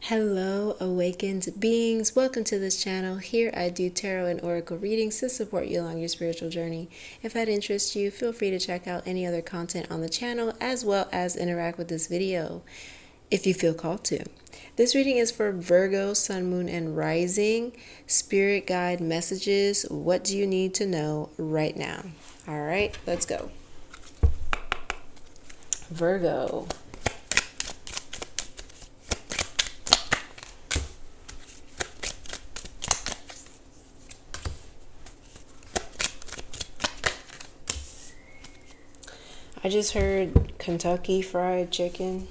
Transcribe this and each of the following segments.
Hello, awakened beings. Welcome to this channel. Here I do tarot and oracle readings to support you along your spiritual journey. If that interests you, feel free to check out any other content on the channel as well as interact with this video if you feel called to. This reading is for Virgo, Sun, Moon, and Rising. Spirit guide messages. What do you need to know right now? All right, let's go. Virgo. I just heard Kentucky Fried Chicken.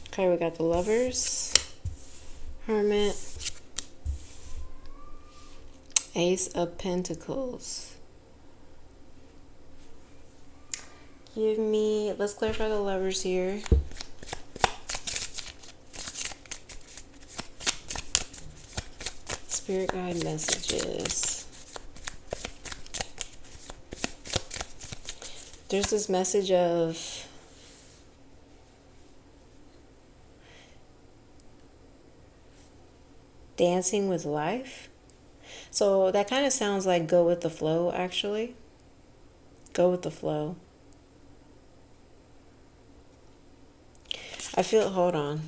Okay, we got the Lovers, Hermit, Ace of Pentacles. Let's clarify the Lovers here. Spirit guide messages. There's this message of dancing with life. So that kind of sounds like go with the flow, actually. Go with the flow. Hold on.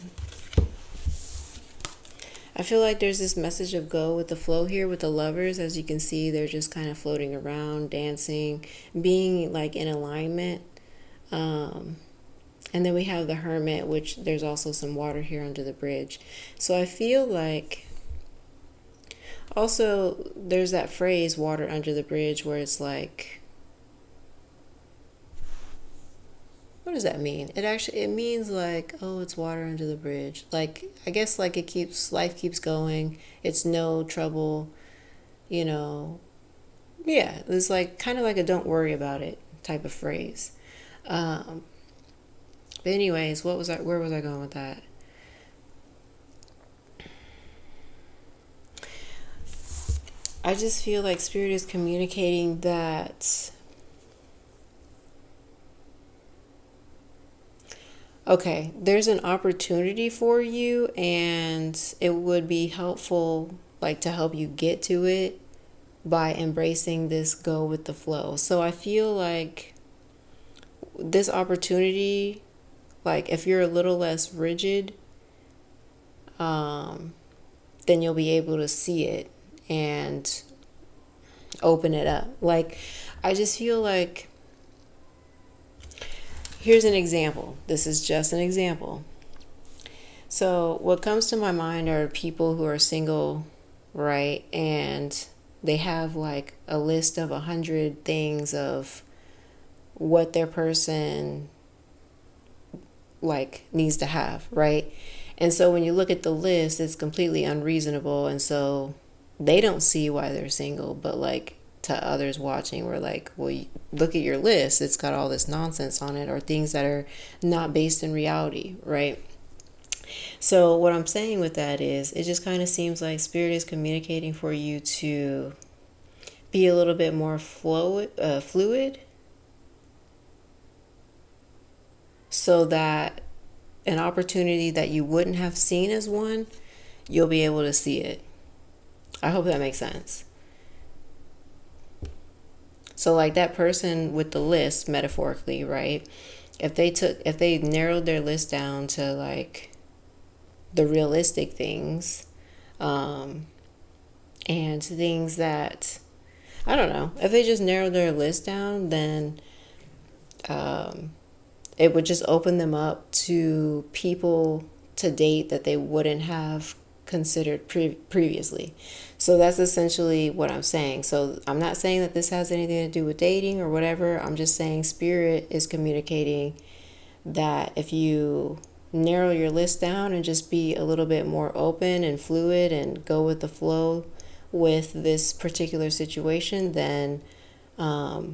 I feel like there's this message of go with the flow here with the Lovers. As you can see, they're just kind of floating around, dancing, being like in alignment. And then we have the Hermit, which there's also some water here under the bridge. So I feel like also there's that phrase, water under the bridge, where it's like, what does that mean? It means like, oh, it's water under the bridge. Like, I guess like life keeps going. It's no trouble, Yeah, it's like kind of like a don't worry about it type of phrase. But anyways, where was I going with that? I just feel like Spirit is communicating that, okay, there's an opportunity for you and it would be helpful, like to help you get to it by embracing this go with the flow. So I feel like this opportunity, like if you're a little less rigid, then you'll be able to see it and open it up. Like, I just feel like, here's an example. This is just an example. So what comes to my mind are people who are single, right? And they have like a list of 100 things of what their person like needs to have, right? And so when you look at the list, it's completely unreasonable. And so they don't see why they're single, but like to others watching, we're like, well, look at your list. It's got all this nonsense on it, or things that are not based in reality, right? So what I'm saying with that is, it just kind of seems like Spirit is communicating for you to be a little bit more fluid, so that an opportunity that you wouldn't have seen as one, you'll be able to see it. I hope that makes sense. So like that person with the list, metaphorically, right? If they narrowed their list down to like the realistic things, and things that, I don't know, if they just narrowed their list down, then it would just open them up to people to date that they wouldn't have considered previously. So that's essentially what I'm saying. So I'm not saying that this has anything to do with dating or whatever. I'm just saying Spirit is communicating that if you narrow your list down and just be a little bit more open and fluid and go with the flow with this particular situation, then a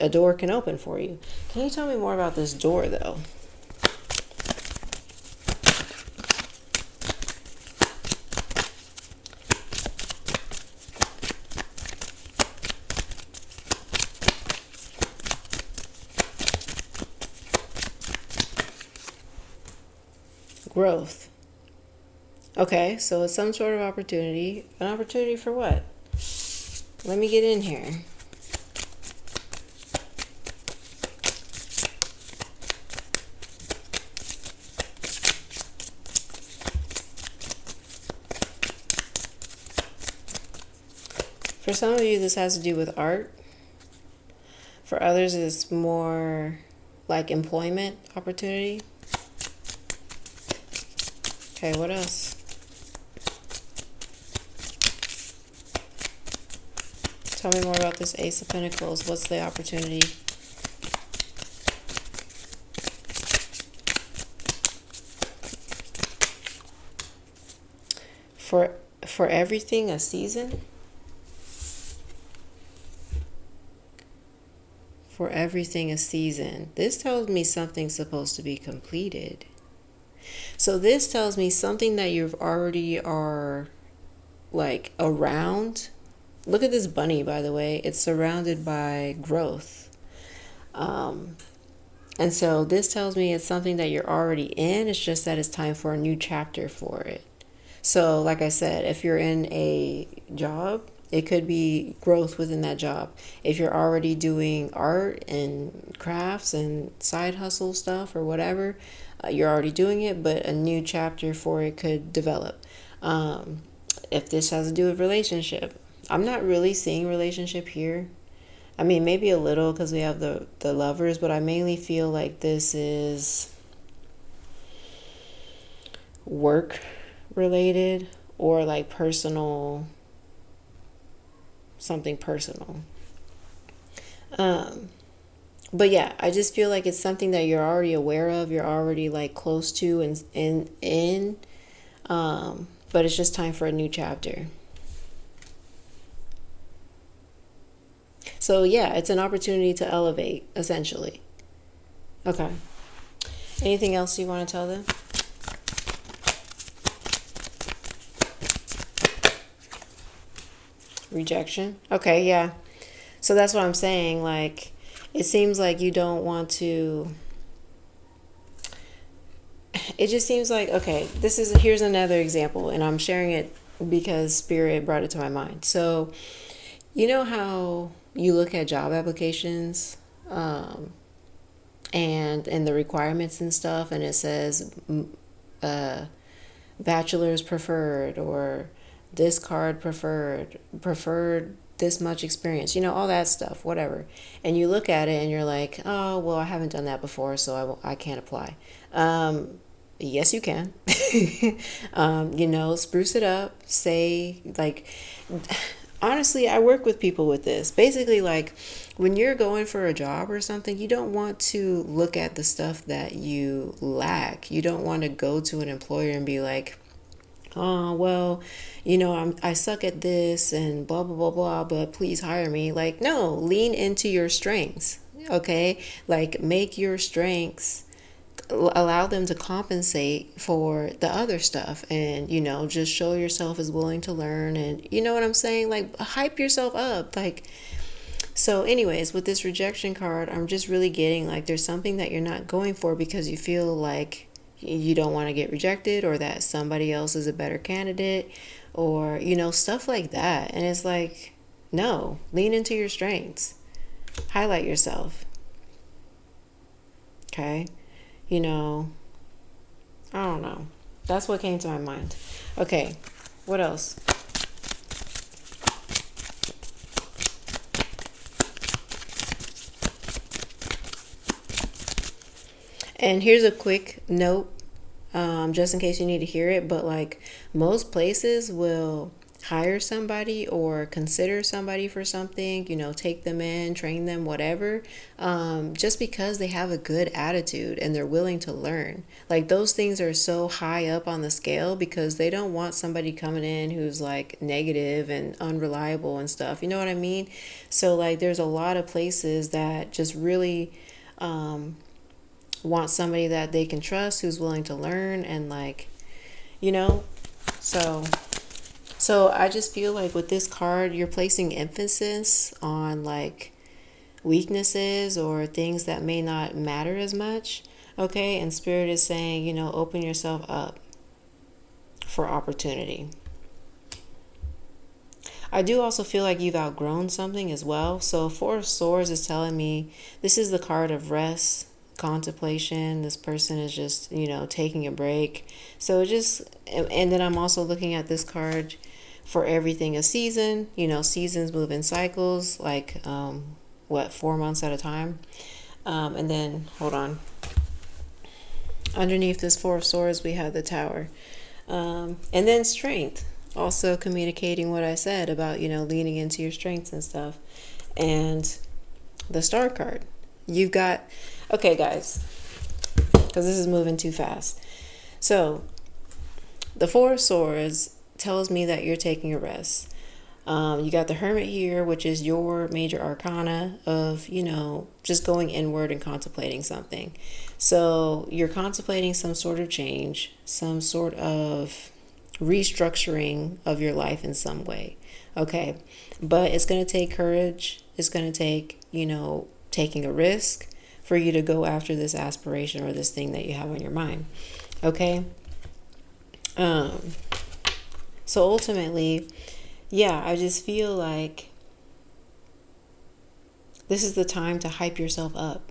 door can open for you. Can you tell me more about this door though? Growth. Okay, so it's some sort of opportunity. An opportunity for what? Let me get in here. For some of you, this has to do with art. For others, it's more like employment opportunity. Okay, what else? Tell me more about this Ace of Pentacles. What's the opportunity? For everything, a season? For everything, a season. This tells me something's supposed to be completed. So this tells me something that you've already are like around. Look at this bunny, by the way. It's surrounded by growth. And so this tells me it's something that you're already in. It's just that it's time for a new chapter for it. So like I said, if you're in a job, it could be growth within that job. If you're already doing art and crafts and side hustle stuff or whatever, you're already doing it, but a new chapter for it could develop. If this has to do with relationship, I'm not really seeing relationship here. I mean, maybe a little because we have the lovers, but I mainly feel like this is work related or like personal, something personal. But yeah, I just feel like it's something that you're already aware of, you're already like close to and in but it's just time for a new chapter. So yeah, it's an opportunity to elevate, essentially. Okay. Anything else you want to tell them? Rejection. Okay, yeah. So that's what I'm saying. Like, it seems like you don't want to. It just seems like, okay, here's another example, and I'm sharing it because Spirit brought it to my mind. So, you know how you look at job applications, and the requirements and stuff, and it says bachelor's preferred or this card preferred this much experience, all that stuff, whatever. And you look at it and you're like, oh, well, I haven't done that before, so I can't apply. Yes, you can. Spruce it up. Say, like, honestly, I work with people with this. Basically, like, when you're going for a job or something, you don't want to look at the stuff that you lack. You don't want to go to an employer and be like, oh, well, I suck at this and blah, blah, blah, blah, but please hire me. Like, no, lean into your strengths, okay? Like, make your strengths, allow them to compensate for the other stuff, and, just show yourself as willing to learn, and you know what I'm saying? Like, hype yourself up. Like, so anyways, with this rejection card, I'm just really getting, like, there's something that you're not going for because you feel like you don't want to get rejected, or that somebody else is a better candidate, or stuff like that. And it's like, no, lean into your strengths, highlight yourself. Okay, I don't know, that's what came to my mind. Okay, what else? And here's a quick note, just in case you need to hear it, but like, most places will hire somebody or consider somebody for something, take them in, train them, whatever, just because they have a good attitude and they're willing to learn. Like, those things are so high up on the scale because they don't want somebody coming in who's like negative and unreliable and stuff. You know what I mean? So like, there's a lot of places that just really want somebody that they can trust, who's willing to learn, and like, so I just feel like with this card, you're placing emphasis on like weaknesses or things that may not matter as much. Okay, and Spirit is saying, open yourself up for opportunity. I do also feel like you've outgrown something as well. So Four of Swords is telling me this is the card of rest, contemplation. This person is just, taking a break. So and then I'm also looking at this card for everything a season. Seasons move in cycles, like 4 months at a time. And then, hold on. Underneath this Four of Swords, we have the Tower. And then strength. Also communicating what I said about, leaning into your strengths and stuff. And the Star card. You've got, okay, guys, because this is moving too fast. So the Four of Swords tells me that you're taking a rest. You got the Hermit here, which is your major arcana of, just going inward and contemplating something. So you're contemplating some sort of change, some sort of restructuring of your life in some way. Okay. But it's going to take courage. It's going to take, taking a risk for you to go after this aspiration or this thing that you have on your mind. Okay. So ultimately, yeah, I just feel like this is the time to hype yourself up.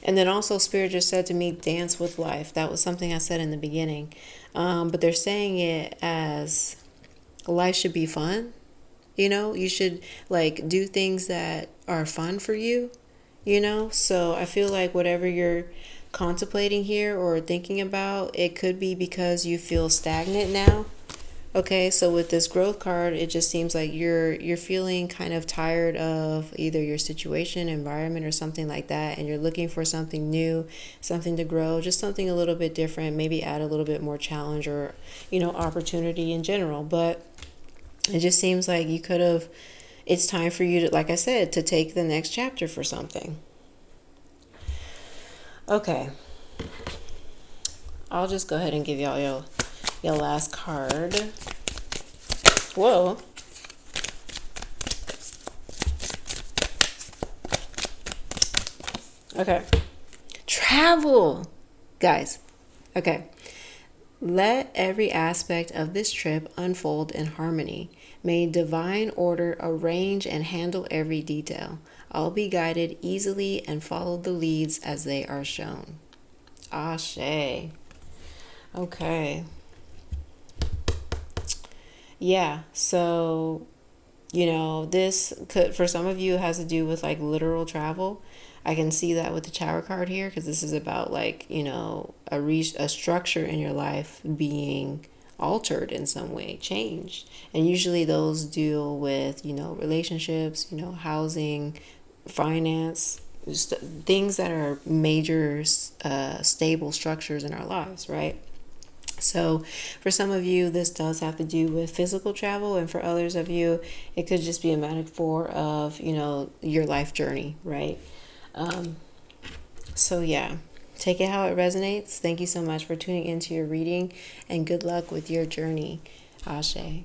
And then also Spirit just said to me, dance with life. That was something I said in the beginning. But they're saying it as life should be fun. You should do things that are fun for you, So I feel like whatever you're contemplating here or thinking about, it could be because you feel stagnant now. Okay, so with this growth card, it just seems like you're feeling kind of tired of either your situation, environment, or something like that, and you're looking for something new, something to grow, just something a little bit different, maybe add a little bit more challenge or, opportunity in general. But it just seems like it's time for you to, like I said, to take the next chapter for something. Okay. I'll just go ahead and give y'all your last card. Whoa. Okay. Travel. Guys. Okay. Let every aspect of this trip unfold in harmony. May divine order arrange and handle every detail. I'll be guided easily and follow the leads as they are shown. Ashe. Okay. Yeah, so, this could, for some of you, has to do with literal travel. I can see that with the Tower card here because this is about a structure in your life being altered in some way, changed. And usually those deal with, relationships, housing, finance, just things that are major stable structures in our lives, right? So for some of you, this does have to do with physical travel, and for others of you, it could just be a metaphor of, your life journey, right? So yeah, take it how it resonates. Thank you so much for tuning into your reading, and good luck with your journey. Ashe.